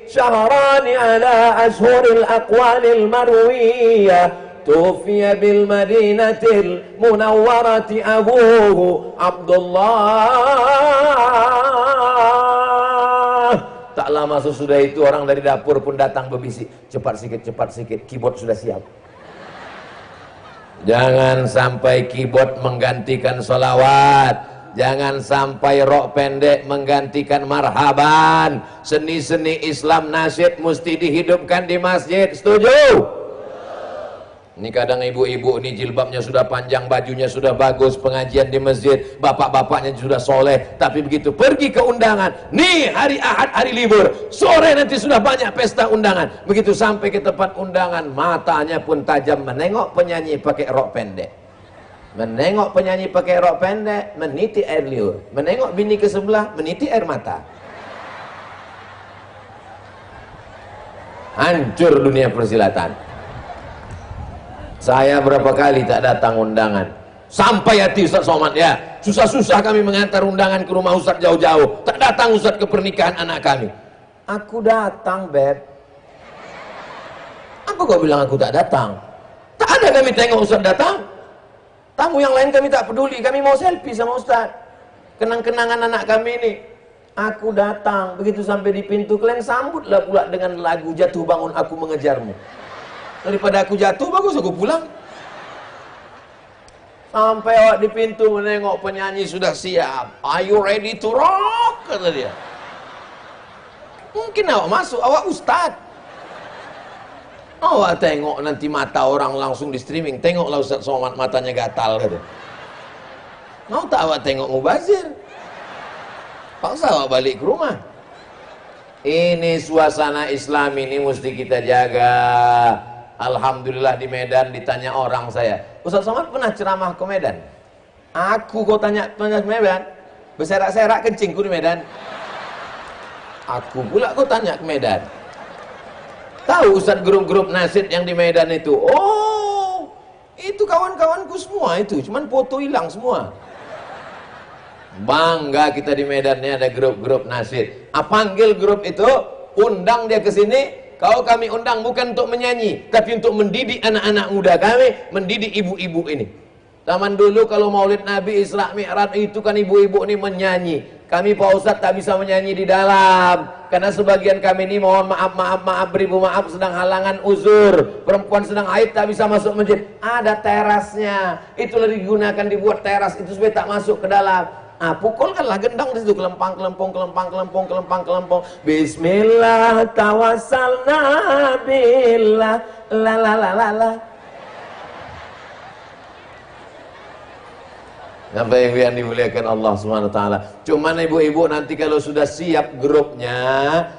syahrani ala ashuril aqwalil marwiyah tufiya bil madinatil munawwarati abuhu Abdullah. Tak lama sesudah itu orang dari dapur pun datang berbisik, cepat sikit, keyboard sudah siap. Jangan sampai keyboard menggantikan solawat, jangan sampai rok pendek menggantikan marhaban. Seni-seni Islam nasyid mesti dihidupkan di masjid. Setuju? Ini kadang ibu-ibu ini jilbabnya sudah panjang, bajunya sudah bagus, pengajian di masjid, bapak-bapaknya sudah soleh, tapi begitu pergi ke undangan, nih hari Ahad, hari libur, sore nanti sudah banyak pesta undangan. Begitu sampai ke tempat undangan, matanya pun tajam menengok penyanyi pakai rok pendek, menengok penyanyi pakai rok pendek, meniti air liur, menengok bini ke sebelah, meniti air mata. Hancur dunia persilatan. Saya berapa kali tak datang undangan, sampai hati Ustaz Somad ya, susah-susah kami mengantar undangan ke rumah Ustaz jauh-jauh, tak datang Ustaz ke pernikahan anak kami. Aku datang, Beb. Apa kau bilang aku tak datang? Tak ada kami tengok Ustaz datang. Tamu yang lain kami tak peduli, kami mau selfie sama Ustaz, kenang-kenangan anak kami ini. Aku datang, begitu sampai di pintu kalian sambutlah pula dengan lagu Jatuh Bangun Aku Mengejarmu. Daripada aku jatuh, bagus aku pulang. Sampai awak di pintu menengok penyanyi sudah siap. Are you ready to rock? Kata dia. Mungkin awak masuk, awak ustad. Awak tengok nanti mata orang langsung di streaming. Tengoklah Ustaz Somad matanya gatal. Kata. Mau tak awak tengok mubazir? Paksa awak balik ke rumah. Ini suasana Islam ini mesti kita jaga. Alhamdulillah di Medan ditanya orang saya, Ustaz Somad pernah ceramah ke Medan? Aku kau tanya ke Medan? Berserak-serak kencingku di Medan. Aku pula kau tanya ke Medan. Tahu Ustaz grup-grup nasyid yang di Medan itu? Oh, itu kawan-kawanku semua itu, cuman foto hilang semua. Bangga kita di Medan ini ada grup-grup nasyid. Panggil grup itu, undang dia ke sini. Kau kami undang bukan untuk menyanyi, tapi untuk mendidik anak-anak muda kami, mendidik ibu-ibu ini. Zaman dulu kalau Maulid Nabi, Isra Mi'raj itu kan ibu-ibu ini menyanyi. Kami Pak Ustadz tak bisa menyanyi di dalam, karena sebagian kami ini mohon maaf, beribu maaf, sedang halangan uzur. Perempuan sedang haid tak bisa masuk masjid. Ada terasnya, itulah digunakan, dibuat teras itu supaya tak masuk ke dalam. Ah, pukulkanlah gendang di situ, kelempang. Bismillah tawassalna billah la la la la la. Sampai yang dimuliakan Allah Subhanahu wa taala. Cuman ibu-ibu nanti kalau sudah siap grupnya,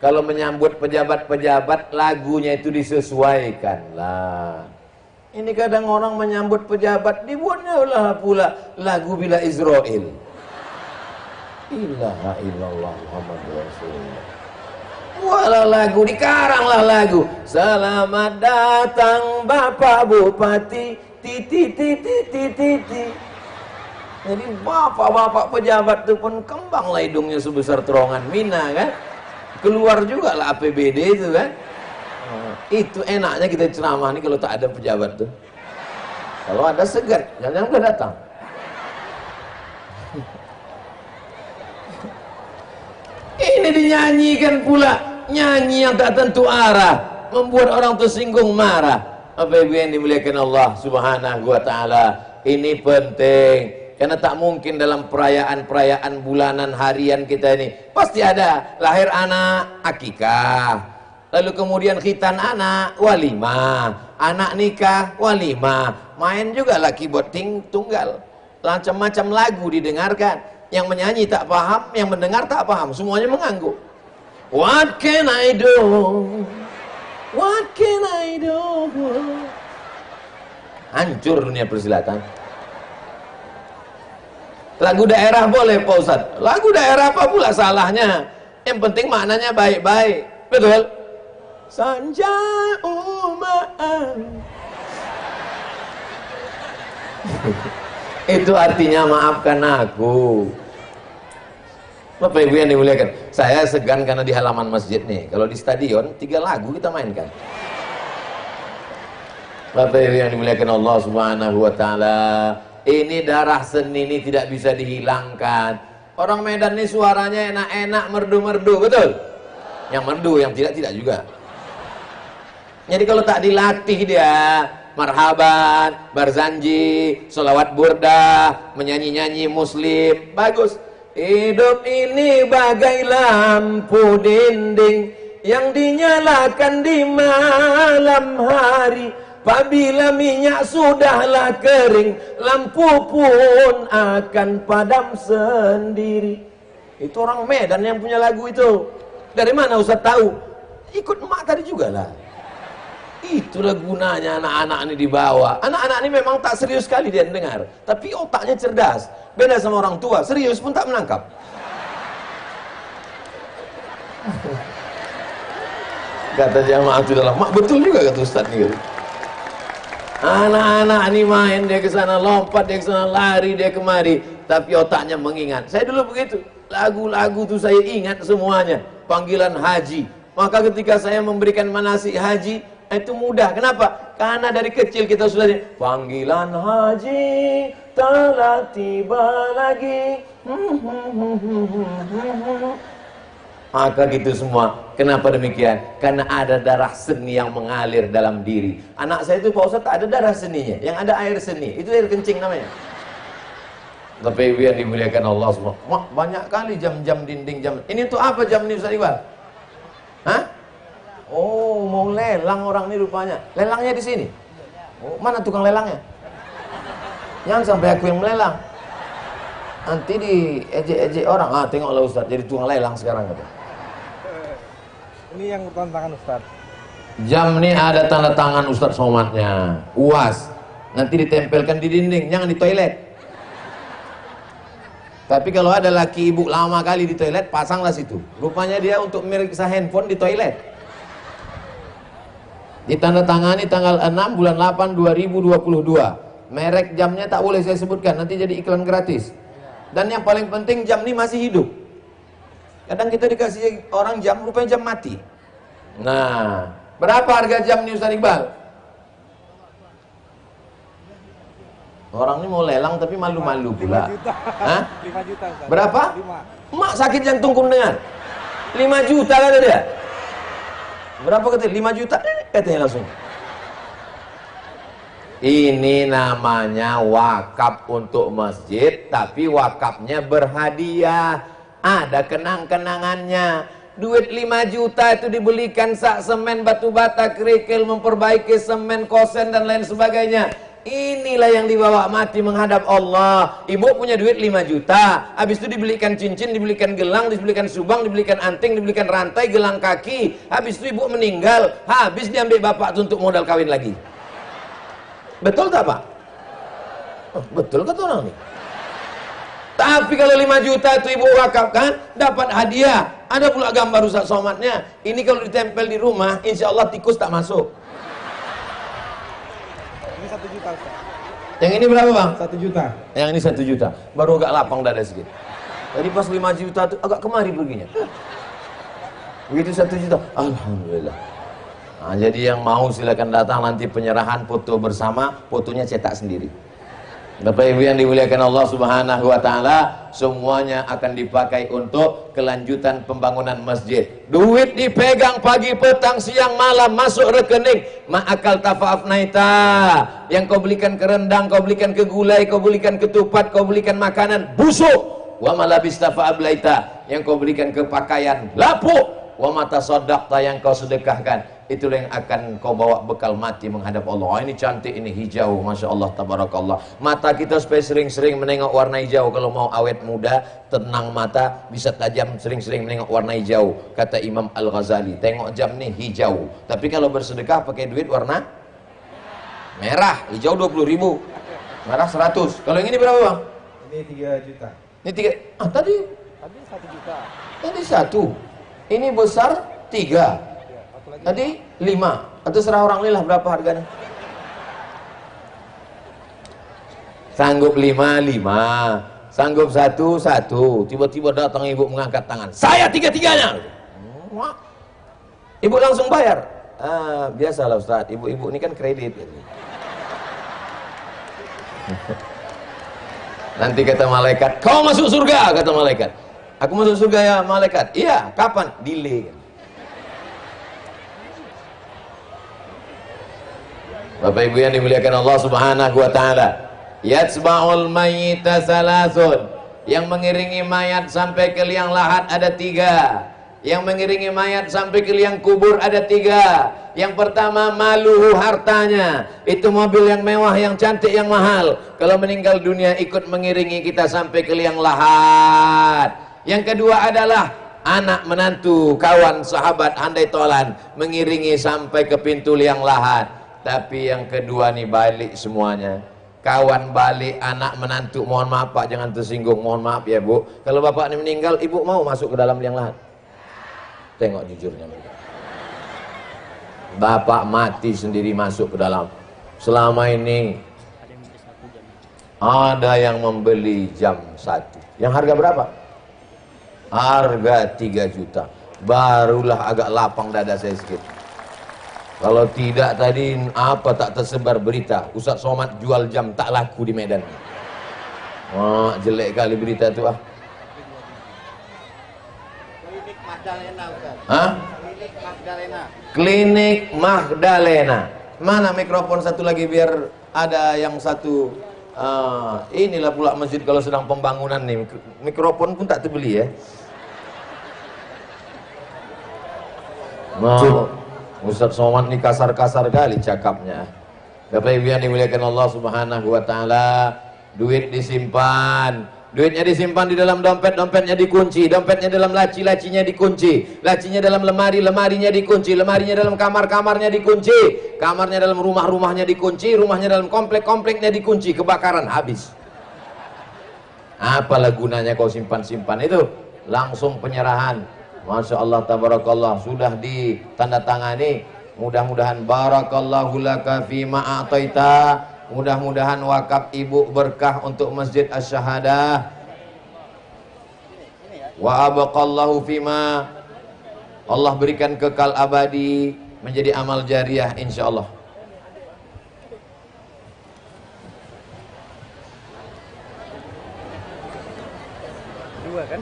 kalau menyambut pejabat-pejabat, lagunya itu disesuaikan lah. Ini kadang orang menyambut pejabat dibuatnya lah pula lagu Bila Israel. Ilaha illallah Muhammadur Rasulullah. Walah lagu, dikaranglah lagu. Selamat datang Bapak Bupati titi. Jadi bapak-bapak pejabat itu pun kembang lah hidungnya sebesar terowongan Mina kan. Keluar juga lah APBD itu kan. Itu enaknya kita ceramah nih kalau tak ada pejabat tuh. Kalau ada segar, jangan udah datang. Ini dinyanyikan pula, nyanyi yang tak tentu arah, membuat orang tersinggung marah. Apa yang dimuliakan Allah Subhanahu wa taala. Ini penting. Karena tak mungkin dalam perayaan-perayaan bulanan harian kita ini pasti ada lahir anak, akikah, lalu kemudian khitan anak, walimah, anak nikah, walimah, main juga lah keyboard tunggal, macam-macam lagu didengarkan. Yang menyanyi tak paham, yang mendengar tak paham, semuanya mengangguk. What can I do? What can I do? Hancur dunia persilatan. Lagu daerah boleh Pak Ustadz. Lagu daerah apa pula salahnya? Yang penting maknanya baik-baik. Betul? Sanja umaan. Itu artinya maafkan aku. Bapak Ibu yang dimuliakan, saya segan karena di halaman masjid nih. Kalau di stadion 3 lagu kita mainkan. Bapak Ibu yang dimuliakan Allah Subhanahu wa taala. Ini darah seni ini tidak bisa dihilangkan. Orang Medan ini suaranya enak-enak, merdu-merdu, betul? Yang merdu, yang tidak juga. Jadi kalau tak dilatih dia, marhaban, barzanji, sholawat burdah, menyanyi-nyanyi muslim, bagus. Hidup ini bagai lampu dinding yang dinyalakan di malam hari. Apabila minyak sudahlah kering, lampu pun akan padam sendiri. Itu orang Medan yang punya lagu itu. Dari mana Ustaz tahu? Ikut emak tadi juga lah. Itulah gunanya anak-anak ini dibawa. Anak-anak ini memang tak serius sekali dia dengar, tapi otaknya cerdas. Beda sama orang tua, serius pun tak menangkap. Kata jamaah itu dalam, mak betul juga kata Ustaz nih. Anak-anak ini main, dia ke sana lompat, dia ke sana lari, dia kemari, tapi otaknya mengingat. Saya dulu begitu, lagu-lagu itu saya ingat semuanya. Panggilan haji, maka ketika saya memberikan manasik haji itu mudah. Kenapa? Karena dari kecil kita sudah panggilan haji telah tiba lagi. Maka gitu semua. Kenapa demikian? Karena ada darah seni yang mengalir dalam diri. Anak saya itu Pak Ustadz tak ada darah seninya, yang ada air seni. Itu air kencing namanya. Tapi yang dimuliakan Allah semua. Banyak kali jam-jam dinding jam. Ini untuk apa jam ini Ustaz Iqbal? Hah? Oh, mau lelang orang ini rupanya. Lelangnya di sini. Oh, mana tukang lelangnya? Jangan sampai aku yang melelang. Nanti di ejek-ejek orang. Ah, tengoklah Ustaz, jadi tukang lelang sekarang gitu. Ini yang tanda tangan Ustaz. Jam ini ada tanda tangan Ustaz Somatnya. UAS. Nanti ditempelkan di dinding, jangan di toilet. Tapi kalau ada laki ibu lama kali di toilet, pasanglah situ. Rupanya dia untuk meriksa handphone di toilet. Ditandatangani tanggal 6 bulan 8 2022. Merek jamnya tak boleh saya sebutkan, nanti jadi iklan gratis. Dan yang paling penting jam ini masih hidup. Kadang kita dikasih orang jam, rupanya jam mati. Nah, berapa harga jam ini Ustaz Iqbal? Orang ini mau lelang tapi malu-malu pula. 5 juta. Hah? 5 juta Ustaz. Berapa? 5. Mak sakit jantung kum dengar. 5 juta kata dia. Berapa kata? 5 juta katanya langsung. Ini namanya wakaf untuk masjid, tapi wakafnya berhadiah. Ada kenang-kenangannya. Duit 5 juta itu dibelikan sak semen, batu bata, kerikil, memperbaiki semen, kosen dan lain sebagainya. Inilah yang dibawa mati menghadap Allah. Ibu punya duit 5 juta, habis itu dibelikan cincin, dibelikan gelang, dibelikan subang, dibelikan anting, dibelikan rantai, gelang kaki. Habis itu ibu meninggal, habis diambil bapak untuk modal kawin lagi. Betul tak Pak? Oh, betul kata orang nih. Tapi kalau 5 juta itu ibu wakafkan, dapat hadiah. Ada pula gambar Ustaz Somatnya. Ini kalau ditempel di rumah, insya Allah tikus tak masuk. Ini 1 juta Ustaz. Yang ini berapa Bang? 1 juta. Yang ini 1 juta. Baru agak lapang dada sedikit. Tadi pas 5 juta itu agak kemari perginya. Begitu 1 juta, alhamdulillah. Nah, jadi yang mau silakan datang, nanti penyerahan foto bersama, fotonya cetak sendiri. Bapak Ibu yang dimuliakan Allah Subhanahu wa taala, semuanya akan dipakai untuk kelanjutan pembangunan masjid. Duit dipegang pagi, petang, siang, malam, masuk rekening. Ma'akal tafa'afnaita. Yang kau belikan ke rendang, kau belikan ke gulai, kau belikan ketupat, kau belikan makanan busuk. Wa malabista fa'ablaita. Yang kau belikan ke pakaian lapuk. Wa mata sodakta, yang kau sedekahkan, itulah yang akan kau bawa bekal mati menghadap Allah. Ini cantik, ini hijau, Masya Allah, tabarakallah. Mata kita supaya sering-sering menengok warna hijau. Kalau mau awet muda, tenang mata, bisa tajam, sering-sering menengok warna hijau. Kata Imam Al-Ghazali, tengok jam nih hijau. Tapi kalau bersedekah pakai duit warna merah. Hijau 20.000, merah 100. Kalau yang ini berapa Bang? Ini 3 juta. Ini 3. Tadi 1 juta. Tadi 1. Ini besar 3. Tadi 5. Atau serah orang ini lah berapa harganya. Sanggup 5, 5. Sanggup 1, 1. Tiba-tiba datang ibu mengangkat tangan. Saya 3-3-nya. Ibu langsung bayar. Biasalah Ustaz, ibu-ibu ini kan kredit. Nanti kata malaikat, kau masuk surga, kata malaikat. Aku masuk surga ya malaikat. Iya, kapan? Delay. Bapak Ibu yang dimuliakan Allah Subhanahu wa taala. Yatsba'ul mayyita salasun. Yang mengiringi mayat sampai ke liang lahat ada 3. Yang mengiringi mayat sampai ke liang kubur ada 3. Yang pertama maluhu, hartanya. Itu mobil yang mewah, yang cantik, yang mahal. Kalau meninggal dunia ikut mengiringi kita sampai ke liang lahat. Yang kedua adalah anak, menantu, kawan, sahabat, handai tolan, mengiringi sampai ke pintu liang lahat. Tapi yang kedua nih balik semuanya. Kawan balik, anak, menantu, mohon maaf Pak, jangan tersinggung, mohon maaf ya Bu. Kalau bapak ini meninggal, ibu mau masuk ke dalam liang lahat? Tengok jujurnya. Bapak mati sendiri masuk ke dalam. Selama ini ada yang membeli jam 1. Yang harga berapa? Harga 3 juta. Barulah agak lapang dada saya sedikit. Kalau tidak tadi apa tak tersebar berita Ustaz Somad jual jam tak laku di Medan. Wah, jelek kali berita itu ah. Klinik Magdalena Ustaz. Hah? Klinik Magdalena. Klinik Magdalena. Mana mikrofon satu lagi biar ada yang satu. Inilah pula masjid kalau sedang pembangunan nih. Mikrofon pun tak terbeli ya. Mau Ustaz Somad nih kasar-kasar kali cakapnya. Bapak Ibu yang dimuliakan Allah Subhanahu wa taala, duit disimpan. Duitnya disimpan di dalam dompet, dompetnya dikunci, dompetnya dalam laci, lacinya dikunci, lacinya dalam lemari, lemarinya dikunci, lemarinya dalam kamar, kamarnya dikunci, kamarnya dalam rumah, rumahnya dikunci, rumahnya dalam komplek, kompleknya dikunci, kebakaran habis. Apalah gunanya kau simpan-simpan itu? Langsung penyerahan. Masya Allah, tabarakallah, sudah ditandatangani. Mudah-mudahan barakallahu laka fima a'taita. Mudah-mudahan wakaf ibu berkah untuk Masjid Asy-Syahadah. Wa abaqallahu fima, Allah berikan kekal abadi menjadi amal jariah insyaallah. Dua kan?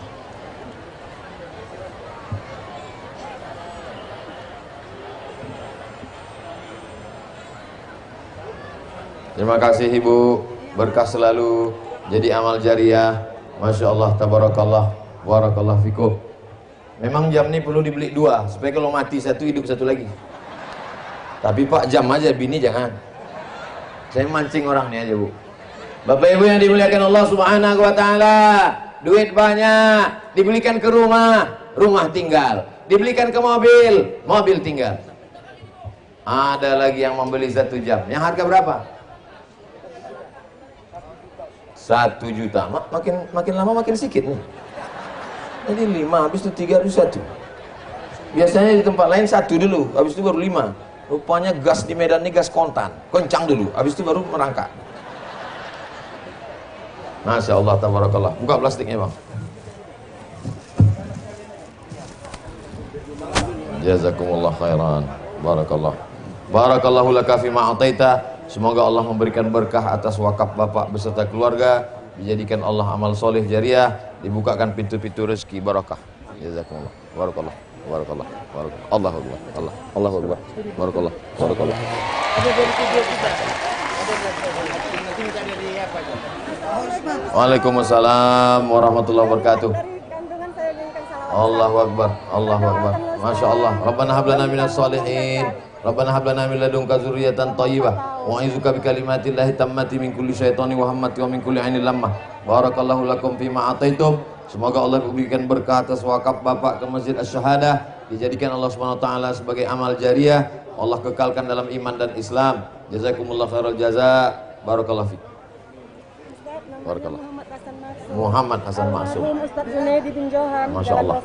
Terima kasih Ibu, berkah selalu, jadi amal jariah. Masya Allah, tabarakallah, barakallah fikum. Memang jam ini perlu dibeli dua, supaya kalau mati satu hidup satu lagi. Tapi Pak, jam aja, bini jangan. Saya mancing orang nih aja Bu. Bapak Ibu yang dimuliakan Allah Subhanahu wa Ta'ala, duit banyak, dibelikan ke rumah, rumah tinggal. Dibelikan ke mobil, mobil tinggal. Ada lagi yang membeli 1 jam, yang harga berapa? 1 juta. Makin lama makin sedikit nih. Jadi 5, habis itu 3, habis 1. Biasanya di tempat lain 1 dulu, habis itu baru 5. Rupanya gas di Medan ini gas kontan, kencang dulu, habis itu baru merangkak. Masya Allah, tabarakallah. Buka plastiknya Bang. Jazakumullah khairan. Barakallah. Barakallahu laka fima ataita. Semoga Allah memberikan berkah atas wakaf Bapak beserta keluarga, dijadikan Allah amal soleh jariah, dibukakan pintu-pintu rezeki barakah. Jazakumullah. Barakallah. Barakallah. Barakallah. Allahu Akbar. Allahu Akbar. Barakallah. Barakallah. Ada dari video kita. Ada nanti minta dari apa aja? Waalaikumsalam warahmatullahi wabarakatuh. Allahu Akbar. Allahu Akbar. Masya Allah. Rabbana hablana minas solihin. Rabbana hablana min ladunka dzurriyyatan thayyibah wa a'udzuka bikalimatillahi tammati min kulli syaitani wa hammati wa min kulli ainin lammah. Barakallahu lakum fima ataitum. Semoga Allah memberikan berkah atas wakaf Bapak ke Masjid Asy-Syahadah, dijadikan Allah Subhanahu wa taala sebagai amal jariah, Allah kekalkan dalam iman dan Islam. Jazakumullah khairal jaza. Barakallahu fiik. Barakallah. Muhammad Hasan Maksum. Ustaz Junaidi bin Johan. Masya Allah.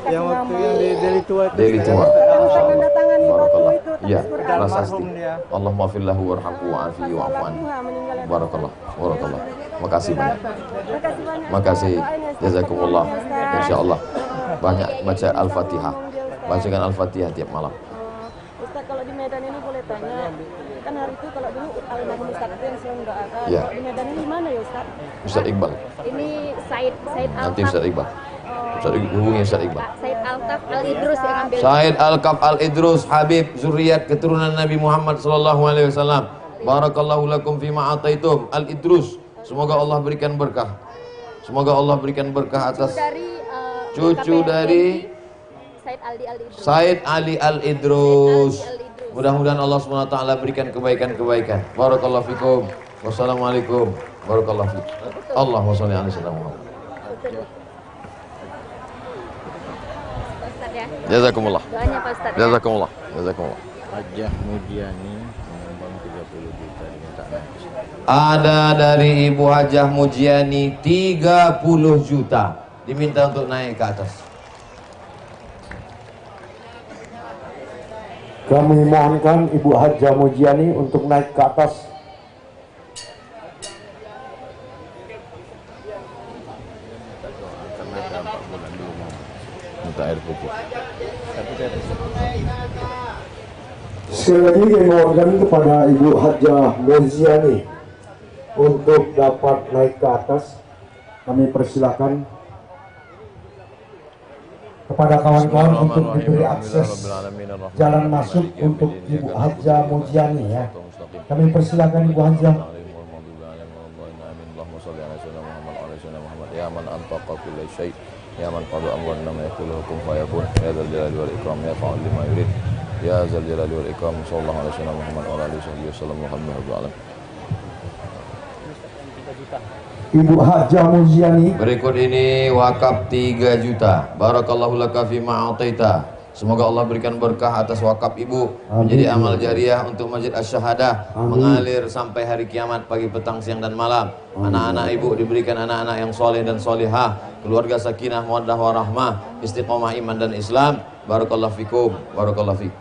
Yang waktu yang di Deli Tua itu. Deli Tua. Ustaz mendatangani Barakallah. waktu itu Iya, Quran. prasasti. Allah maafir lahu warhamhu wa'afihi wa'fu anhu. Barakallah. Barakallah. Makasih banyak. Makasih banyak. Makasih. Jazakumullah. Insyaallah banyak baca Al-Fatihah. Bacakan Al-Fatihah tiap malam. Ustaz, kalau di Medan ini boleh tanya, kan hari itu kalau dulu almarhum Ustaz itu yang selalu mendoakan. Ya. Kalau di Medan ini mana ya Ustaz? Ustaz Iqbal. Ini Said Nanti Al-Kaf. Ustaz Iqbal. Ustaz hubungi Ustaz Iqbal. Said Al-Kaf Al-Idrus yang ambil. Said Al-Kaf Al-Idrus, Habib zuriat keturunan Nabi Muhammad sallallahu alaihi wasallam. Barakallahu lakum fima ataitum. Al-Idrus. Semoga Allah berikan berkah. Semoga Allah berikan berkah atas cucu dari Said Ali Al-Idrus. Mudah-mudahan Allah SWT berikan kebaikan-kebaikan. Barakallahu fikum. Wassalamualaikum. Barakallahu fikum. Allahumma sholli ala sayyidina Muhammad. Jazakumullah. Doanya Pak Ustaz. Jazakumullah. Jazakumullah. Hajah Mujiani menyumbang 30 juta diminta naik. Ada dari Ibu Hajah Mujiani 30 juta diminta untuk naik ke atas. Kami mohonkan Ibu Hajah Mujiani untuk naik ke atas. Karena ada 4 bulan dulu mau. Minta air putih. Tapi saya Sekali lagi kami mohonkan kepada Ibu Hajah Mujiani untuk dapat naik ke atas. Kami persilakan kepada kawan-kawan untuk diberi akses jalan masuk untuk Ibu Hajah Mujiani ya. Kami persilakan Ibu Hajah. Ya man antaqa kulli syai, ya man qada amrana ma yakulu hukum fayakun, ya dzal jalali wal ikram, ya fa'al lima yurid, ya dzal jalali wal ikram, sallallahu alaihi wasallam Muhammad wa alihi wasallam Muhammad. Ibu Hajah Mujiani. Berikut ini wakaf 3 juta. Barakallahu laka fima ataita. Semoga Allah berikan berkah atas wakaf ibu, menjadi amal jariah untuk Masjid Asy-Syahadah, mengalir sampai hari kiamat, pagi, petang, siang dan malam. Anak-anak ibu diberikan anak-anak yang soleh dan solihah, keluarga sakinah, mawaddah warahmah, istiqomah iman dan Islam. Barakallahu fikum. Barakallahu fikum.